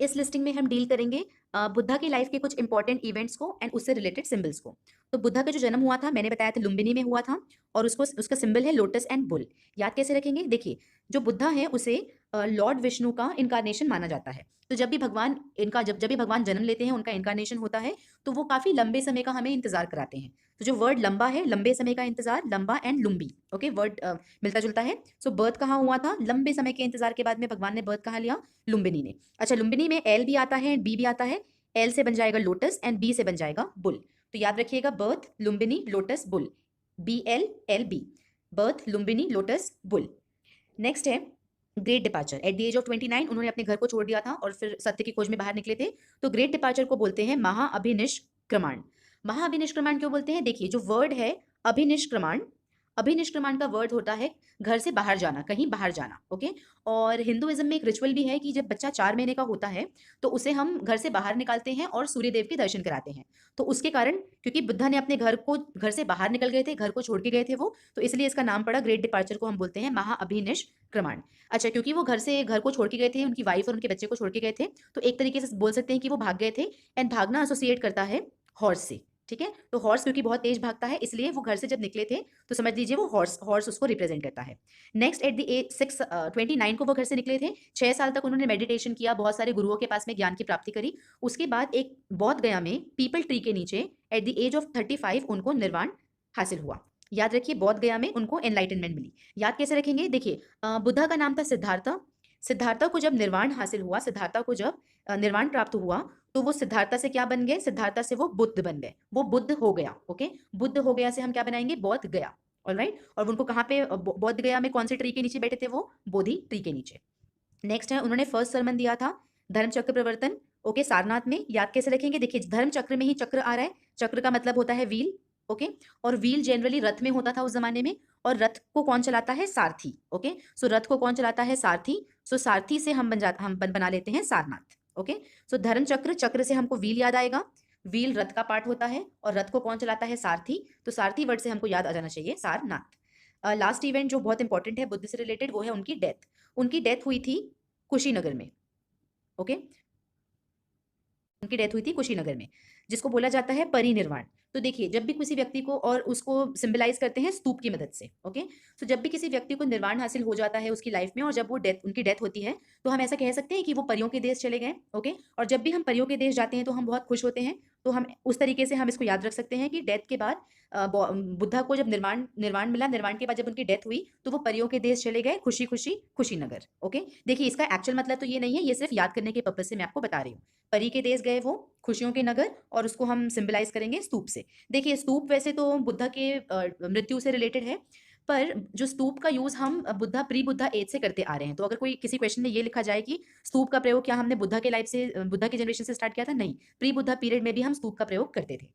इस लिस्टिंग में हम डील करेंगे बुद्धा की लाइफ के कुछ इंपॉर्टेंट इवेंट्स को एंड उससे रिलेटेड सिंबल्स को। तो बुद्धा का जो जन्म हुआ था मैंने बताया था लुम्बिनी में हुआ था, और उसको उसका सिंबल है लोटस एंड बुल। याद कैसे रखेंगे? देखिए, जो बुद्धा है उसे लॉर्ड विष्णु का इनकारनेशन माना जाता है। तो जब भी भगवान इनका जब जब भी भगवान जन्म लेते हैं, उनका इनकारनेशन होता है, तो वो काफी लंबे समय का हमें इंतजार कराते हैं। तो जो वर्ड लंबा है, लंबे समय का इंतजार, लंबा एंड लुम्बी, ओके, वर्ड मिलता जुलता है। सो बर्थ कहाँ हुआ था? लंबे समय के इंतजार के बाद में भगवान ने बर्थ कहाँ लिया? लुम्बिनी ने। अच्छा, लुम्बिनी में एल भी आता है, बी भी आता है। एल से बन जाएगा लोटस एंड बी से बन जाएगा बुल। तो याद रखिएगा, birth Lumbini lotus bull, B L L B, birth Lumbini lotus bull. Next है great departure. At the age of 29 उन्होंने अपने घर को छोड़ दिया था और फिर सत्य की खोज में बाहर निकले थे। तो ग्रेट डिपार्चर को बोलते हैं महाअभिनिष्क्रमण। महाअभिनिष्क्रमण क्यों बोलते हैं? देखिए, जो वर्ड है अभिनिष्क्रमण, अभिनिष्क्रमण का वर्ड होता है घर से बाहर जाना, कहीं बाहर जाना, ओके। और हिंदुइज्म में एक रिचुअल भी है कि जब बच्चा 4 महीने का होता है तो उसे हम घर से बाहर निकालते हैं और सूर्य देव के दर्शन कराते हैं। तो उसके कारण, क्योंकि बुद्धा ने अपने घर से बाहर निकल गए थे, घर को छोड़ के गए थे वो, तो इसलिए इसका नाम पड़ा। ग्रेट डिपार्चर को हम बोलते हैं महाअभिनिष्क्रमण। अच्छा, क्योंकि वो घर को छोड़ के गए थे, उनकी वाइफ और उनके बच्चे को छोड़ के गए थे, तो एक तरीके से बोल सकते हैं कि वो भाग गए थे। एंड भागना एसोसिएट करता है हॉर्स से, ठीक है। तो हॉर्स क्योंकि बहुत तेज भागता है, इसलिए वो घर से जब निकले थे तो समझ लीजिए वो हॉर्स हॉर्स उसको रिप्रेजेंट करता है। नेक्स्ट, एट द एज 29 को वो घर से निकले थे। 6 साल तक उन्होंने मेडिटेशन किया, बहुत सारे गुरुओं के पास में ज्ञान की प्राप्ति करी। उसके बाद एक बौद्ध गया में पीपल ट्री के नीचे एट द एज ऑफ 35 उनको निर्वाण हासिल हुआ। याद रखिए, बौद्ध गया में उनको एनलाइटनमेंट मिली। याद कैसे रखेंगे? देखिए, बुद्धा का नाम था सिद्धार्था। सिद्धार्था को जब निर्वाण हासिल हुआ, सिद्धार्था को जब निर्वाण प्राप्त हुआ, तो वो सिद्धार्था से क्या बन गए? सिद्धार्था से वो बुद्ध बन गए, वो बुद्ध हो गया, ओके। बुद्ध हो गया से हम क्या बनाएंगे? बौद्ध गया, ऑलराइट। और उनको कहाँ पे बौद्ध गया में कौन से ट्री के नीचे बैठे थे? वो बोधि ट्री के नीचे। नेक्स्ट है, उन्होंने फर्स्ट सरमन दिया था धर्म चक्र प्रवर्तन, ओके, सारनाथ में। याद कैसे रखेंगे? देखिए, धर्म चक्र में ही चक्र आ रहा है। चक्र का मतलब होता है व्हील, ओके। और व्हील जनरली रथ में होता था उस जमाने में, और रथ को कौन चलाता है? सारथी, ओके। सो रथ को कौन चलाता है? सारथी। सो सारथी से हम बना लेते हैं सारनाथ, ओके। सो धर्म चक्र, चक्र से हमको व्हील याद आएगा। व्हील रथ का पार्ट होता है, और रथ को कौन चलाता है? सारथी। तो सारथी वर्ड से हमको याद आ जाना चाहिए सारनाथ। लास्ट इवेंट जो बहुत इंपॉर्टेंट है बुद्ध से रिलेटेड, वो है उनकी डेथ। उनकी डेथ हुई थी कुशीनगर में, ओके। उनकी डेथ हुई थी कुशीनगर में, जिसको बोला जाता है परिनिर्वाण। तो देखिए, जब भी किसी व्यक्ति को, और उसको सिंबलाइज करते हैं स्तूप की मदद से, ओके। तो जब भी किसी व्यक्ति को निर्वाण हासिल हो जाता है उसकी लाइफ में, और जब वो उनकी डेथ होती है, तो हम ऐसा कह सकते हैं कि वो परियों के देश चले गए, ओके। और जब भी हम परियों के देश जाते हैं तो हम बहुत खुश होते हैं। तो हम उस तरीके से हम इसको याद रख सकते हैं कि डेथ के बाद बुद्धा को जब निर्वाण निर्वाण मिला, निर्वाण के बाद जब उनकी डेथ हुई, तो वो परियों के देश चले गए, खुशी खुशी कुशीनगर, ओके। देखिए, इसका एक्चुअल मतलब तो ये नहीं है, ये सिर्फ याद करने के पर्पज से मैं आपको बता रही हूँ। परी के देश गए वो, खुशियों के नगर, और उसको हम सिंबलाइज करेंगे स्तूप से। देखिए, स्तूप वैसे तो बुद्धा के मृत्यु से रिलेटेड है, पर जो स्तूप का यूज हम प्री बुद्धा एज से करते आ रहे हैं। तो अगर कोई किसी क्वेश्चन में ये लिखा जाए कि स्तूप का प्रयोग क्या हमने बुद्धा के जनरेशन से स्टार्ट किया था? नहीं, प्री बुद्धा पीरियड में भी हम स्तूप का प्रयोग करते थे।